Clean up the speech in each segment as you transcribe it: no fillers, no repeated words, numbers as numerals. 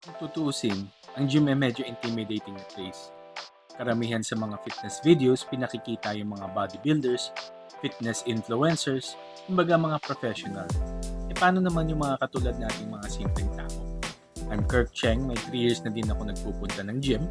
Kung tutuusin, ang gym ay medyo intimidating na place. Karamihan sa mga fitness videos, pinakikita yung mga bodybuilders, fitness influencers, kumbaga mga professional. E paano naman yung mga katulad nating mga simpleng tao? I'm Kirk Cheng, may 3 years na din ako nagpupunta ng gym.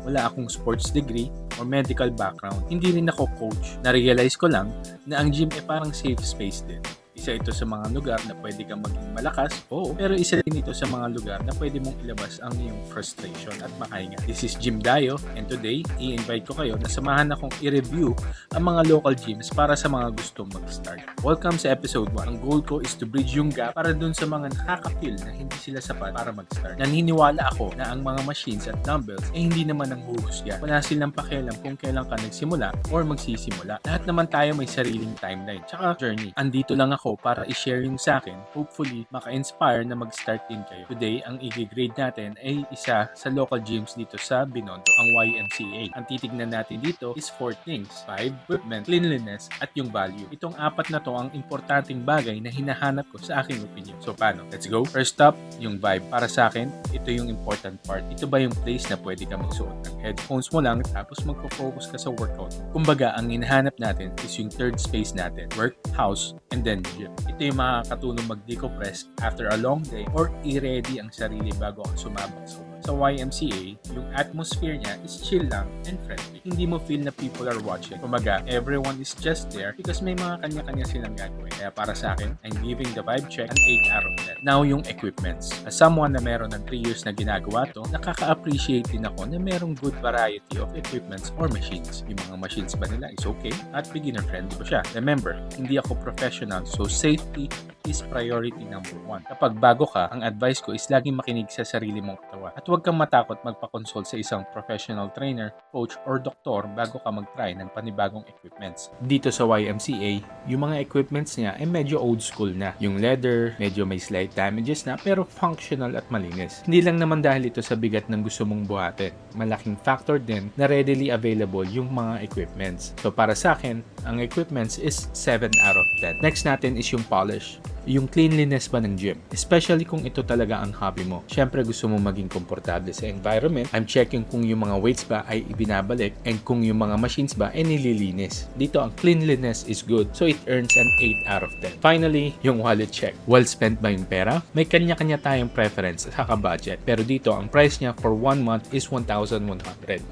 Wala akong sports degree or medical background. Hindi rin ako coach. Na-realize ko lang na ang gym ay parang safe space din. Isa ito sa mga lugar na pwede kang maging malakas, oo, pero isa din ito sa mga lugar na pwede mong ilabas ang iyong frustration at makahinga. This is Jim Dayo, and today, i-invite ko kayo na samahan akong i-review ang mga local gyms para sa mga gustong mag-start. Welcome sa episode 1. Ang goal ko is to bridge yung gap para dun sa mga nakaka-feel na hindi sila sapat para mag-start. Naniniwala ako na ang mga machines at dumbbells ay hindi naman ang huhusga. Wala silang pakialam kung kailan ka nagsimula or magsisimula. Lahat naman tayo may sariling timeline, tsaka journey. Andito lang ako para i-share yung sa akin. Hopefully, maka-inspire na mag-start din kayo. Today, ang i-grade natin ay isa sa local gyms dito sa Binondo, ang YMCA. Ang titignan natin dito is 4 things: 5, equipment, cleanliness, at yung value. Itong 4 na to ang importanteng bagay na hinahanap ko sa aking opinion. So, paano? Let's go! First up, yung vibe. Para sa akin, ito yung important part. Ito ba yung place na pwede ka magsuot ng headphones mo lang tapos magpo-focus ka sa workout? Kumbaga, ang hinahanap natin is yung third space natin: work, house, and then gym. Ito yung makakatulong mag-decompress after a long day or i-ready ang sarili bago ka sumabak sa YMCA. Yung atmosphere niya is chill lang and friendly. Hindi mo feel na people are watching. Kumaga, everyone is just there because may mga kanya-kanya silang gagawin. Kaya para sa akin, I'm giving the vibe check an 8 out of 10. Now, yung equipments. As someone na meron ng 3 years na ginagawa to, nakaka-appreciate din ako na merong good variety of equipments or machines. Yung mga machines ba nila is okay at beginner-friendly pa siya. Remember, hindi ako professional, so safety is priority number 1. Kapag bago ka, ang advice ko is laging makinig sa sarili mong katawan. At huwag kang matakot magpa-consult sa isang professional trainer, coach, or doktor bago ka mag-try ng panibagong equipments. Dito sa YMCA, yung mga equipments niya ay medyo old school na. Yung leather, medyo may slight damages na, pero functional at malinis. Hindi lang naman dahil ito sa bigat ng gusto mong buhatin. Malaking factor din na readily available yung mga equipments. So para sa akin, ang equipments is 7 out of 10. Next natin is yung polish. Yung cleanliness ba ng gym, especially kung ito talaga ang hobby mo. Syempre gusto mo maging komportable sa environment. I'm checking kung yung mga weights ba ay ibinabalik and kung yung mga machines ba ay nililinis. Dito ang cleanliness is good, so it earns an 8 out of 10. Finally, yung wallet check. Well spent ba yung pera? May kanya-kanya tayong preference sa budget, pero dito ang price niya for 1 month is 1,100.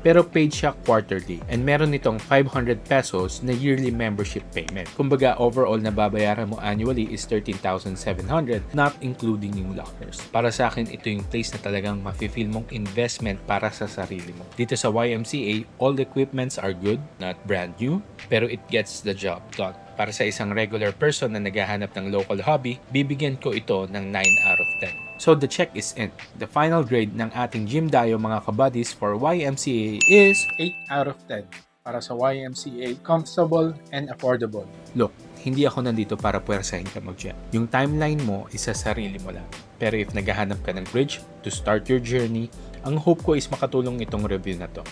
Pero paid siya quarterly and meron nitong 500 pesos na yearly membership payment. Kumbaga overall na babayaran mo annually is 13,700, not including yung lockers. Para sa akin, ito yung place na talagang mafe-feel mong investment para sa sarili mo. Dito sa YMCA, all the equipments are good, not brand new, pero it gets the job done. Para sa isang regular person na naghahanap ng local hobby, bibigyan ko ito ng 9 out of 10. So the check is in. The final grade ng ating Jim Dayo mga kabuddies for YMCA is 8 out of 10. Para sa YMCA, comfortable and affordable. Look, hindi ako nandito para puwersahin ka mag-gym. Yung timeline mo is sa sarili mo lang. Pero if naghahanap ka ng bridge to start your journey, ang hope ko is makatulong itong review na to.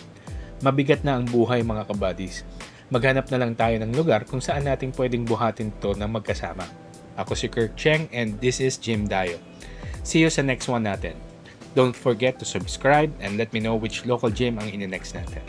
Mabigat na ang buhay mga kabuddies. Maghanap na lang tayo ng lugar kung saan natin pwedeng buhatin to na magkasama. Ako si Kirk Cheng and this is Jim Dayo. See you sa next one natin. Don't forget to subscribe and let me know which local gym ang ine-next natin.